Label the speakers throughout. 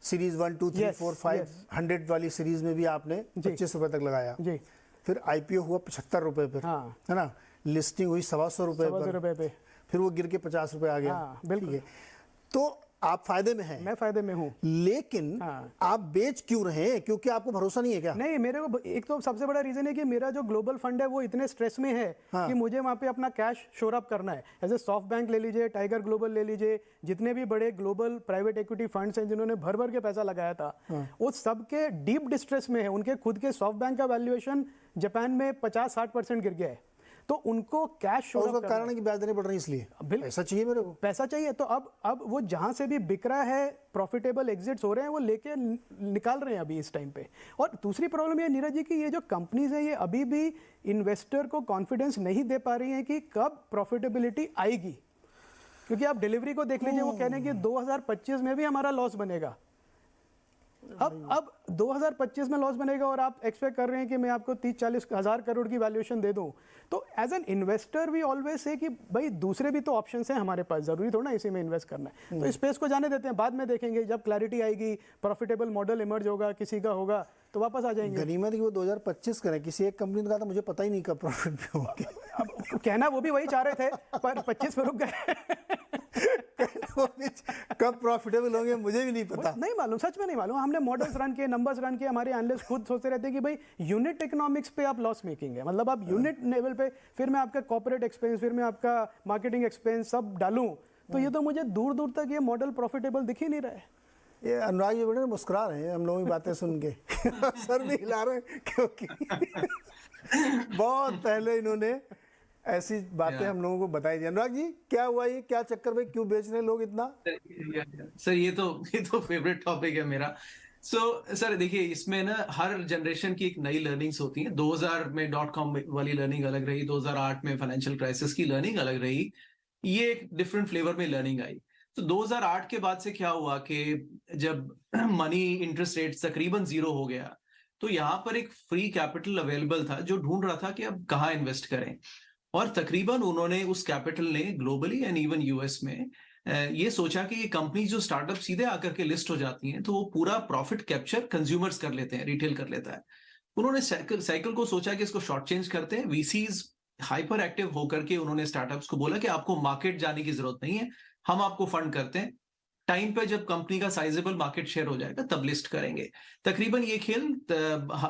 Speaker 1: Series 1 2 3 4 5 100 वाली series में भी आपने 25 रुपए तक लगाया
Speaker 2: जी।
Speaker 1: फिर आईपीओ हुआ 75 रुपए पर,
Speaker 2: हाँ।
Speaker 1: है ना, लिस्टिंग हुई 125 रुपए पे, फिर वो गिर के 50 रुपए आ गया।
Speaker 2: हाँ, बिल्कुल।
Speaker 1: ठीक है, तो आप फायदे में हैं।
Speaker 2: मैं फायदे में हूँ,
Speaker 1: लेकिन
Speaker 2: हाँ।
Speaker 1: आप बेच क्यों रहे हैं? क्योंकि आपको भरोसा नहीं है क्या?
Speaker 2: नहीं, मेरे को एक तो सबसे बड़ा रीजन है कि मेरा जो ग्लोबल फंड है वो इतने स्ट्रेस में है कि मुझे वहाँ पे अपना कैश शोर अप करना है। जैसे सॉफ्ट बैंक ले लीजिए, टाइगर ग्लोबल ले लीजिए, जितने भी बड़े ग्लोबल प्राइवेट इक्विटी फंड्स हैं जिन्होंने भर भर के पैसा लगाया था, वो सबके डीप डिस्ट्रेस में है। उनके खुद के सॉफ्ट बैंक का वैल्यूएशन जापान में 50-60% गिर गया है, तो उनको कैश शोर अप
Speaker 1: उसका कारण है कि ब्याज देने पड़ रहे हैं, इसलिए पैसा चाहिए मेरे को।
Speaker 2: पैसा चाहिए, तो अब वो जहां से भी बिक रहा है, प्रॉफिटेबल एग्जिट्स हो रहे हैं, वो लेके निकाल रहे हैं अभी इस टाइम पे। और दूसरी प्रॉब्लम ये नीरज जी कि ये जो कंपनीज है ये अभी भी इन्वेस्टर को कॉन्फिडेंस नहीं दे पा रही हैं कि कब प्रॉफिटेबिलिटी आएगी। क्योंकि आप डिलीवरी को देख लीजिए, वो कह रहे हैं कि 2025 में भी हमारा लॉस बनेगा। अब 2025 में लॉस बनेगा और आप एक्सपेक्ट कर रहे हैं कि मैं आपको 30-40 हज़ार करोड़ की वैल्यूएशन दे दूं। तो as an investor we always say कि भाई दूसरे भी तो ऑप्शंस हैं हमारे पास, जरूरी थोड़ा ना इसी में इन्वेस्ट करना है। तो इस स्पेस को जाने देते हैं, बाद में देखेंगे जब क्लैरिटी आएगी, प्रॉफिटेबल मॉडल इमर्ज होगा, किसी का होगा तो वापस आ जाएंगे।
Speaker 1: गनीमत की वो 2025 करें, किसी एक कंपनी ने कहा था मुझे पता ही नहीं कब प्रॉफिट पे होंगे।
Speaker 2: अब कहना वो भी वही चाह रहे थे, पर 25 में रुक गए।
Speaker 1: कब प्रॉफिटेबल होंगे मुझे भी नहीं पता,
Speaker 2: नहीं मालूम, सच में नहीं मालूम। हमने मॉडल्स रन किए, नंबर्स रन किए, हमारे एनालिस्ट खुद सोचते रहते हैं कि भाई यूनिट इकोनॉमिक्स पे आप लॉस मेकिंग है, मतलब आप यूनिट लेवल पे, फिर मैं आपका कॉर्पोरेट एक्सपेंस, फिर मैं आपका मार्केटिंग एक्सपेंस सब डालूं, तो ये तो मुझे दूर दूर तक ये मॉडल प्रॉफिटेबल दिख ही नहीं रहा है।
Speaker 1: ये अनुराग जी बड़े मुस्कुरा रहे हैं हम लोगों की बातें सुन के। सर भी हिला रहे हैं, क्योंकि बहुत पहले इन्होंने ऐसी बातें हम लोगों को बताई थी। अनुराग जी क्या हुआ, ये क्या चक्कर में, क्यों बेच रहे हैं लोग इतना?
Speaker 3: सर ये तो फेवरेट टॉपिक है मेरा। सर देखिए, इसमें ना हर जनरेशन की एक नई लर्निंग्स होती हैं। 2000 में .com वाली लर्निंग अलग रही, 2008 में फाइनेंशियल क्राइसिस की लर्निंग अलग रही, ये एक डिफरेंट फ्लेवर में लर्निंग आई। तो 2008 के बाद से क्या हुआ कि जब मनी इंटरेस्ट रेट तकरीबन 0 हो गया, तो यहाँ पर एक फ्री कैपिटल अवेलेबल था जो ढूंढ रहा था कि अब कहाँ इन्वेस्ट करें। और तकरीबन उन्होंने उस कैपिटल ने ग्लोबली एंड इवन यूएस में ये सोचा कि ये कंपनी जो स्टार्टअप सीधे आकर के लिस्ट हो जाती हैं तो वो पूरा प्रॉफिट कैप्चर कंज्यूमर्स कर लेते हैं, रिटेल कर लेता है। उन्होंने साइकिल को सोचा कि इसको शॉर्ट चेंज करते हैं। वीसीज हाइपर एक्टिव होकर के उन्होंने स्टार्टअप्स को बोला कि आपको मार्केट जाने की जरूरत नहीं है, हम आपको फंड करते हैं, टाइम पे जब कंपनी का साइजेबल मार्केट शेयर हो जाएगा तब लिस्ट करेंगे। तकरीबन ये खेल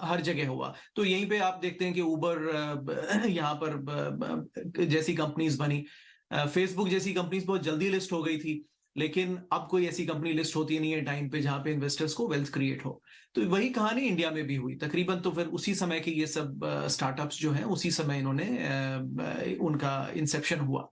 Speaker 3: हर जगह हुआ। तो यहीं पे आप देखते हैं कि उबर यहाँ पर जैसी कंपनीज बनी, फेसबुक जैसी कंपनीज बहुत जल्दी लिस्ट हो गई थी, लेकिन अब कोई ऐसी कंपनी लिस्ट होती नहीं है टाइम पे जहां पे इन्वेस्टर्स को वेल्थ क्रिएट हो। तो वही कहानी इंडिया में भी हुई तकरीबन। तो फिर उसी समय के ये सब स्टार्टअप्स जो हैं उसी समय इन्होंने उनका इंसेप्शन हुआ।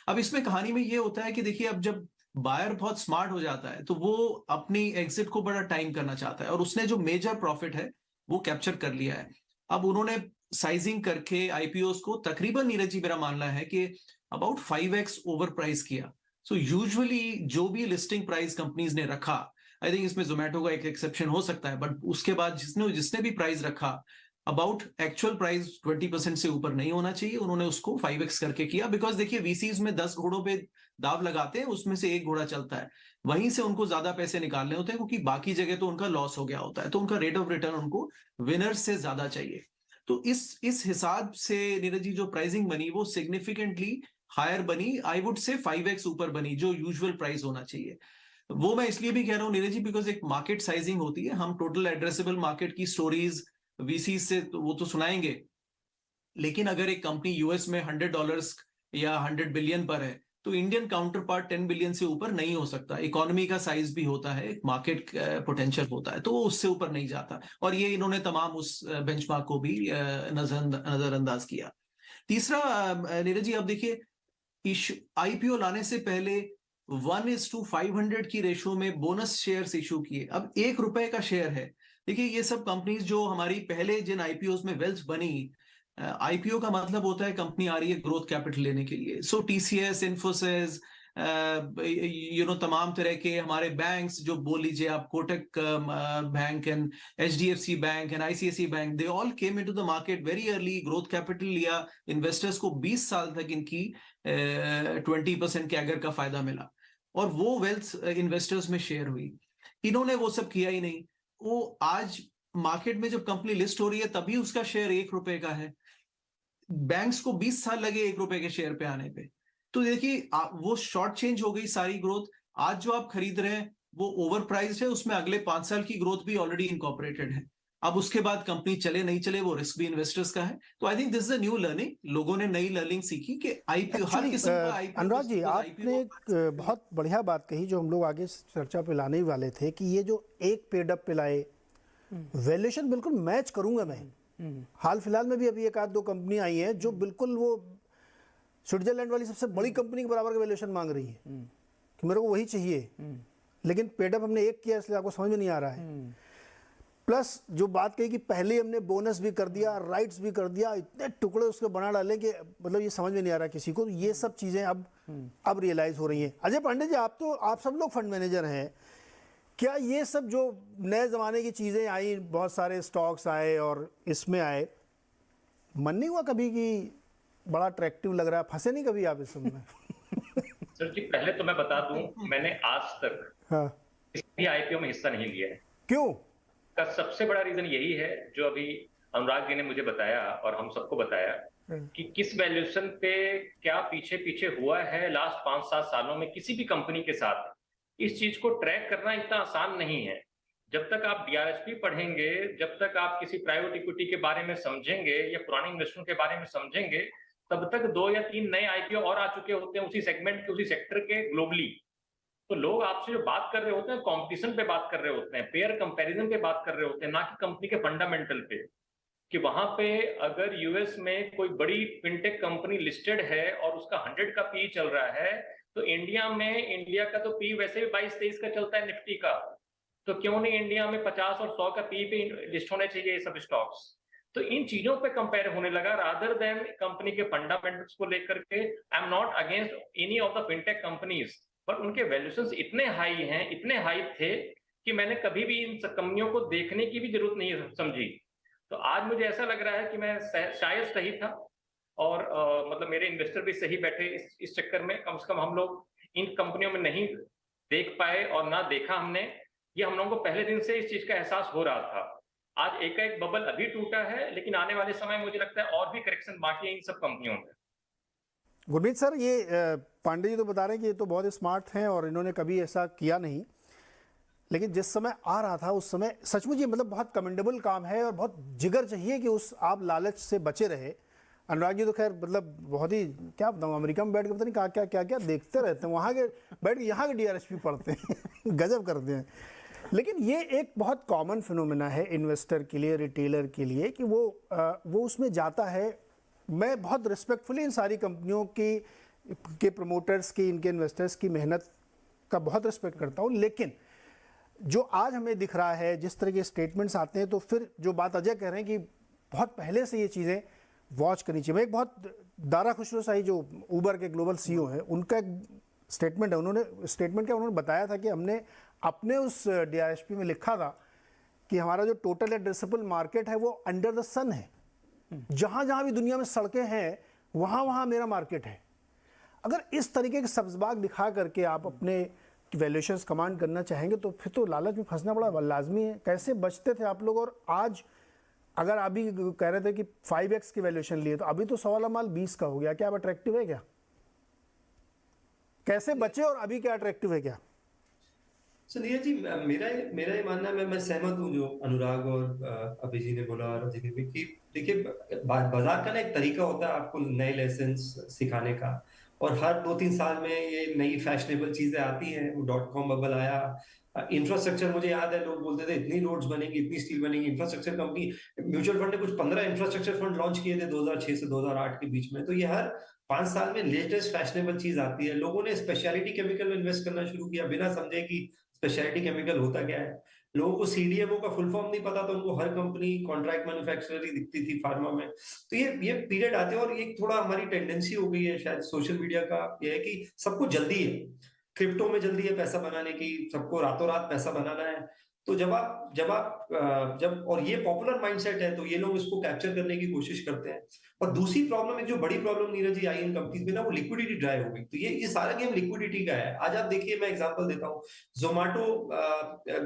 Speaker 3: अब इसमें कहानी में ये होता है कि देखिए, अब जब बायर बहुत स्मार्ट हो जाता है तो वो अपनी एग्जिट को बड़ा टाइम करना चाहता है, और उसने जो मेजर प्रॉफिट है वो कैप्चर कर लिया है। अब उन्होंने साइजिंग करके आईपीओस को तकरीबन, नीरज जी मेरा मानना है कि अबाउट 5x ओवर प्राइस किया। सो यूजुअली जो भी लिस्टिंग प्राइस कंपनीज ने रखा, आई थिंक इसमें जोमेटो का एक एक्सेप्शन हो सकता है, बट उसके बाद जिसने भी प्राइस रखा, अबाउट एक्चुअल प्राइस 20% से ऊपर नहीं होना चाहिए। उन्होंने उसको 5x करके किया। बिकॉज देखिए, वीसीज में 10 घोड़ों पे दाव लगाते हैं, उसमें से एक घोड़ा चलता है, वहीं से उनको ज्यादा पैसे निकालने होते हैं, क्योंकि बाकी जगह तो उनका लॉस हो गया होता है। तो उनका रेट ऑफ रिटर्न उनको विनर्स से ज्यादा चाहिए। तो इस हिसाब से नीरज जी जो प्राइसिंग बनी वो सिग्निफिकेंटली हायर बनी, आई वुड से 5x ऊपर बनी जो यूजुअल प्राइस होना चाहिए। वो मैं इसलिए भी कह रहा हूँ नीरज जी, बिकॉज एक मार्केट साइजिंग होती है। हम टोटल एड्रेसेबल मार्केट की स्टोरीज वीसी से वो तो सुनाएंगे, लेकिन अगर एक कंपनी यूएस में $100 या 100 बिलियन पर है तो इंडियन काउंटर पार्ट 10 बिलियन से ऊपर नहीं हो सकता। इकोनॉमी का साइज भी होता है, मार्केट पोटेंशियल होता है, तो वो उससे ऊपर नहीं जाता। और ये इन्होंने तमाम उस बेंचमार्क को भी नजरअंदाज किया। तीसरा नीरज जी, अब देखिए, आईपीओ लाने से पहले 1:500 की रेशो में बोनस शेयर्स इशू किए। अब ₹1 का शेयर है। देखिए, ये सब कंपनीज जो हमारी पहले जिन आईपीओ में वेल्थ बनी, आईपीओ का मतलब होता है कंपनी आ रही है ग्रोथ कैपिटल लेने के लिए। सो टीसीएस, इन्फोसिस, तमाम तरह के हमारे बैंक्स जो बोल लीजिए आप, Kotak bank and HDFC bank and ICICI bank, they all came into the market very early, growth capital लिया। इन्वेस्टर्स को 20 साल तक इनकी 20% कैगर का फायदा मिला, और वो वेल्थ इन्वेस्टर्स में शेयर हुई। इन्होंने वो सब किया ही नहीं। वो आज मार्केट में जब कंपनी लिस्ट हो रही है तभी उसका शेयर 1 रुपए का है। बैंक्स को 20 साल लगे 1 रुपए के शेयर पे आने पे। तो देखिए वो शॉर्ट चेंज हो गई सारी ग्रोथ। आज जो आप खरीद रहे हैं वो ओवर प्राइस्ड है, उसमें अगले 5 साल की ग्रोथ भी ऑलरेडी इनकॉर्पोरेटेड है। अब उसके बाद कंपनी चले नहीं चले वो रिस्क भी इन्वेस्टर्स का है। तो I think this is a new learning. लोगों ने नई लर्निंग सीखी कि आईपीओ हर किस्म का आईपीओ।
Speaker 1: अनुराग जी, आपने एक बहुत बढ़िया बात कही जो हम लोग आगे चर्चा पे लाने ही वाले थे कि ये जो एक पेड अप पे लाए, वैल्यूएशन बिल्कुल मैच करूंगा मैं। हाल फिलहाल में भी अभी एक आध दो कंपनी आई है जो बिल्कुल वो स्विट्जरलैंड वाली सबसे बड़ी कंपनी के बराबर का वैल्यूएशन मांग रही है कि मेरे को वही चाहिए, लेकिन पेड अप हमने एक किया इसलिए आपको समझ में नहीं आ रहा है। प्लस जो बात कही कि पहले हमने बोनस भी कर दिया, राइट्स भी कर दिया, इतने टुकड़े उसके बना डाले कि मतलब ये समझ में नहीं आ रहा किसी को। ये सब चीजें अब रियलाइज हो रही हैं। अजय पांडे जी, आप सब लोग फंड मैनेजर हैं, क्या ये सब जो नए ज़माने की चीज़ें आई, बहुत सारे स्टॉक्स आए और इसमें आए, मन नहीं हुआ कभी कि बड़ा अट्रैक्टिव लग रहा है, फंसे नहीं कभी आप इस समय?
Speaker 4: सर जी, पहले तो मैं बता दूं, मैंने आज तक
Speaker 1: हाँ,
Speaker 4: किसी आईपीओ में हिस्सा नहीं लिया है।
Speaker 1: क्यों?
Speaker 4: का सबसे बड़ा रीजन यही है जो अभी अनुराग जी ने मुझे बताया और हम सबको बताया कि किस वैल्यूएशन पे क्या पीछे पीछे हुआ है लास्ट 5-7 सालों में किसी भी कंपनी के साथ। इस चीज को ट्रैक करना इतना आसान नहीं है। जब तक आप डीआरएसपी पढ़ेंगे, जब तक आप किसी प्राइवेट इक्विटी के बारे में समझेंगे या पुराने इन्वेस्टमेंट के बारे में समझेंगे, तब तक 2 या 3 नए आईपीओ और आ चुके होते हैं उसी सेगमेंट के, उसी सेक्टर के, ग्लोबली। तो लोग आपसे जो बात कर रहे होते हैं कंपटीशन पे बात कर रहे होते हैं, पेयर कंपैरिजन पे बात कर रहे होते हैं, ना कि कंपनी के फंडामेंटल पे। कि वहां पे अगर यूएस में कोई बड़ी फिनटेक कंपनी लिस्टेड है और उसका 100 का पी चल रहा है, तो इंडिया का तो पी वैसे भी 22-23 का चलता है निफ्टी का। तो क्यों नहीं इंडिया में 50 और 100 का पी पे लिस्ट होने चाहिए ये सब स्टॉक्स। तो इन चीजों पे कंपेयर होने लगा रादर देन कंपनी के फंडामेंटल्स को लेकर के। I am not against any of the fintech companies, पर उनके वैल्यूएशंस इतने हाई हैं, इतने हाई थे कि मैंने कभी भी इन कंपनियों को देखने की भी जरूरत नहीं समझी। तो आज मुझे ऐसा लग रहा है कि मैं शायद सही था और मतलब मेरे इन्वेस्टर भी सही बैठे इस चक्कर में। कम से कम हम लोग इन कंपनियों में नहीं देख पाए और ना देखा हमने। ये हम लोगों को पहले दिन से इस चीज का एहसास हो रहा था। आज एक बबल अभी टूटा है, लेकिन आने वाले समय मुझे लगता है और भी करेक्शन बाकी है इन सब कंपनियों में।
Speaker 1: गुरमीत सर, ये पांडे जी तो बता रहे हैं कि ये तो बहुत स्मार्ट हैं और इन्होंने कभी ऐसा किया नहीं, लेकिन जिस समय आ रहा था उस समय सचमुच ये मतलब बहुत कमेंडेबल काम है और बहुत जिगर चाहिए कि उस आप लालच से बचे रहे। अनुराग जी तो खैर मतलब बहुत ही, क्या बताऊँ, अमेरिका में बैठ के पता नहीं क्या क्या देखते रहते हैं, वहाँ के बैठ के यहाँ के डीआरएसपी पढ़ते हैं गजब करते हैं। लेकिन ये एक बहुत कॉमन फिनोमेना है इन्वेस्टर के लिए, रिटेलर के लिए, कि वो उसमें जाता है। मैं बहुत रिस्पेक्टफुली इन सारी कंपनियों के प्रमोटर्स की, इनके इन्वेस्टर्स की मेहनत का बहुत रिस्पेक्ट करता हूँ, लेकिन जो आज हमें दिख रहा है, जिस तरह के स्टेटमेंट्स आते हैं, तो फिर जो बात अजय कह रहे हैं कि बहुत पहले से ये चीज़ें वॉच करनी चाहिए। मैं एक बहुत दारा खुसरो शाही जो ऊबर के ग्लोबल सीईओ हैं, उनका एक स्टेटमेंट है, उन्होंने बताया था कि हमने अपने उस डीआरएसपी में लिखा था कि हमारा जो टोटल एड्रेसेबल मार्केट है वो अंडर द सन है। जहाँ जहाँ भी दुनिया में सड़कें हैं वहाँ मेरा मार्केट है। अगर इस तरीके के सब्ज़बाग दिखा करके आप अपने वैल्यूएशंस कमांड करना चाहेंगे तो फिर तो लालच में फंसना बड़ा लाजमी है। कैसे बचते थे आप लोग? और आज अगर अभी कह रहे थे कि 5x की वैल्यूएशन लिए, तो अभी तो 100 वाला माल 20 का हो गया, क्या अब अट्रैक्टिव है क्या? कैसे बचे और अभी क्या अट्रैक्टिव है क्या?
Speaker 5: सुनिए जी, मेरा ये मानना है, मैं सहमत हूँ जो अनुराग और अभि जी ने बोला और अजय ने भी, कि देखिए बाजार का ना एक तरीका होता है आपको नए लेसन्स सिखाने का, और हर 2-3 साल में ये नई फैशनेबल चीजें आती हैं। .com बबल आया, इंफ्रास्ट्रक्चर, मुझे याद है लोग बोलते थे इतनी रोड्स बनेंगी, इतनी स्टील बनेगी, इंफ्रास्ट्रक्चर कंपनी, म्यूचुअल फंड ने कुछ 15 इंफ्रास्ट्रक्चर फंड लॉन्च किए थे 2006 से 2008 के बीच में। तो ये हर 5 साल में लेटेस्ट फैशनेबल चीज आती है। लोगों ने स्पेशलिटी केमिकल में इन्वेस्ट करना शुरू किया बिना समझे कि स्पेशलिटी केमिकल होता क्या है। लोगों को सीडीएमओ का फुल फॉर्म नहीं पता, तो उनको हर कंपनी कॉन्ट्रैक्ट मैन्युफैक्चरर ही दिखती थी फार्मा में। तो ये पीरियड आते हैं, और ये थोड़ा हमारी टेंडेंसी हो गई है शायद सोशल मीडिया का, ये है कि सबको जल्दी है, क्रिप्टो में जल्दी है पैसा बनाने की, सबको रातों रात पैसा बनाना है। तो जब और ये पॉपुलर माइंडसेट है, तो ये लोग इसको कैप्चर करने की कोशिश करते हैं। और दूसरी प्रॉब्लम, एक जो बड़ी प्रॉब्लम नीरज जी आई इन कंपनीज में ना, वो लिक्विडिटी ड्राई हो गई। तो ये सारा गेम लिक्विडिटी का है। आज आप देखिए, मैं एग्जांपल देता हूँ, जोमेटो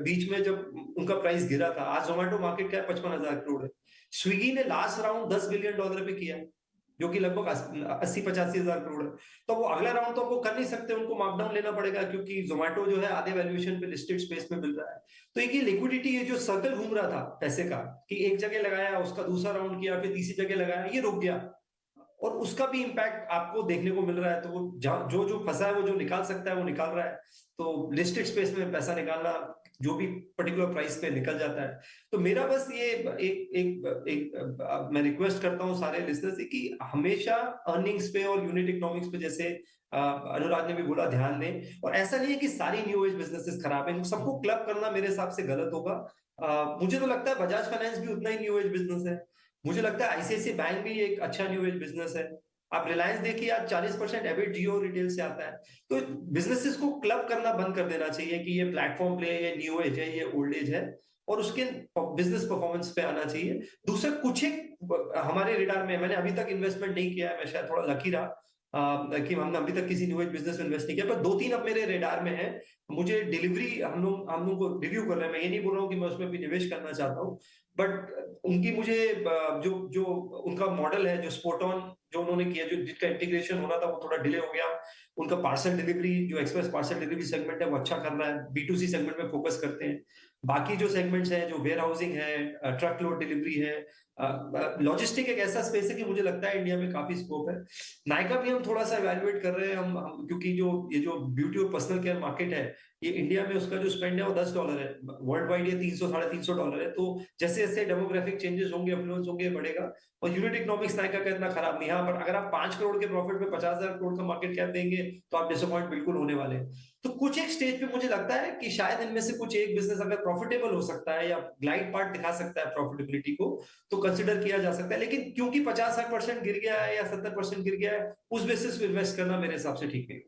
Speaker 5: बीच में जब उनका प्राइस गिरा था, आज जोमेटो मार्केट कैप 55,000 करोड़ है। स्विगी ने लास्ट राउंड $10 बिलियन पे किया, जो कि लगभग 80-85 हजार करोड़ है। तो वो अगला राउंड तो वो कर नहीं सकते, उनको मार्कडाउन लेना पड़ेगा, क्योंकि जोमेटो जो है आधे वैल्यूएशन पे लिस्टेड स्पेस में मिल रहा है। तो एक ये लिक्विडिटी, ये जो सर्कल घूम रहा था पैसे का, कि एक जगह लगाया, उसका दूसरा राउंड किया, फिर तीसरी जगह लगाया, ये रुक गया, और उसका भी इंपैक्ट आपको देखने को मिल रहा है। तो वो जो फंसा है, वो जो निकाल सकता है वो निकाल रहा है। तो लिस्टेड स्पेस में पैसा निकालना, जो भी पर्टिकुलर प्राइस पे निकल जाता है। तो मेरा बस ये मैं रिक्वेस्ट करता हूँ सारे लिसनर्स से कि हमेशा अर्निंग्स पे और यूनिट इकोनॉमिक्स पे, जैसे अनुराग ने भी बोला, ध्यान दें। और ऐसा नहीं है कि सारी न्यू एज बिजनेसेस खराब है, सबको क्लब करना मेरे हिसाब से गलत होगा। मुझे तो लगता है बजाज फाइनेंस भी उतना ही न्यू एज बिजनेस है। मुझे लगता है आईसीआईसीआई बैंक भी एक अच्छा न्यू एज बिजनेस है। आप रिलायंस देखिए, आज 40% एबिट जियो रिटेल से आता है। तो बिजनेसेस को क्लब करना बंद कर देना चाहिए कि ये प्लेटफॉर्म प्ले है, ये न्यू एज है, ये ओल्ड एज है, और उसके बिजनेस परफॉर्मेंस पे आना चाहिए। दूसरा, कुछ एक हमारे रिडार में, मैंने अभी तक इन्वेस्टमेंट नहीं किया है, मैं शायद थोड़ा लकी रहा कि हमने अभी तक किसी न्यू एज बिजनेस में इन्वेस्ट नहीं किया, पर 2-3 अब मेरे रेडार में है। मुझे डिलीवरी, हम लोग को रिव्यू कर रहे हैं। मैं ये नहीं बोल रहा हूँ कि मैं उसमें भी निवेश करना चाहता हूँ, बट उनकी मुझे जो उनका मॉडल है, जो स्पॉट ऑन जो उन्होंने किया, जो जिसका इंटीग्रेशन होना था वो थोड़ा डिले हो गया। उनका पार्सल डिलीवरी, जो एक्सप्रेस पार्सल डिलीवरी सेगमेंट है, वो अच्छा कर रहा है। B2C सेगमेंट में फोकस करते हैं। बाकी जो सेगमेंट्स हैं, जो वेयर हाउसिंग है, ट्रक लोड डिलीवरी है, लॉजिस्टिक एक ऐसा स्पेस है कि मुझे लगता है इंडिया में काफी स्कोप है। नायका भी हम थोड़ा सा इवैल्यूएट कर रहे हैं, हम क्योंकि ये जो ब्यूटी और पर्सनल केयर मार्केट है, ये इंडिया में उसका जो स्पेंड है वो $10 है, वर्ल्ड वाइड ये $300-350 है। तो जैसे जैसे डेमोग्राफिक चेंजेस होंगे, अफ्लुएंस होंगे, बढ़ेगा। और यूनिट इकोनॉमिक्स नायका का इतना खराब नहीं है, पर अगर आप 5 करोड़ के प्रॉफिट में 50,000 करोड़ का मार्केट कैप देंगे, तो आप डिसअपॉइंट बिल्कुल होने वाले हैं। तो कुछ एक स्टेज पे मुझे लगता है कि शायद इनमें से कुछ एक बिजनेस अगर प्रॉफिटेबल हो सकता है, या ग्लाइड पार्ट दिखा सकता है प्रॉफिटेबिलिटी को, तो कंसिडर किया जा सकता है। लेकिन क्योंकि 50-60% गिर गया है या 70% गिर गया है, उस बेसिस पे इन्वेस्ट करना मेरे हिसाब से ठीक नहीं।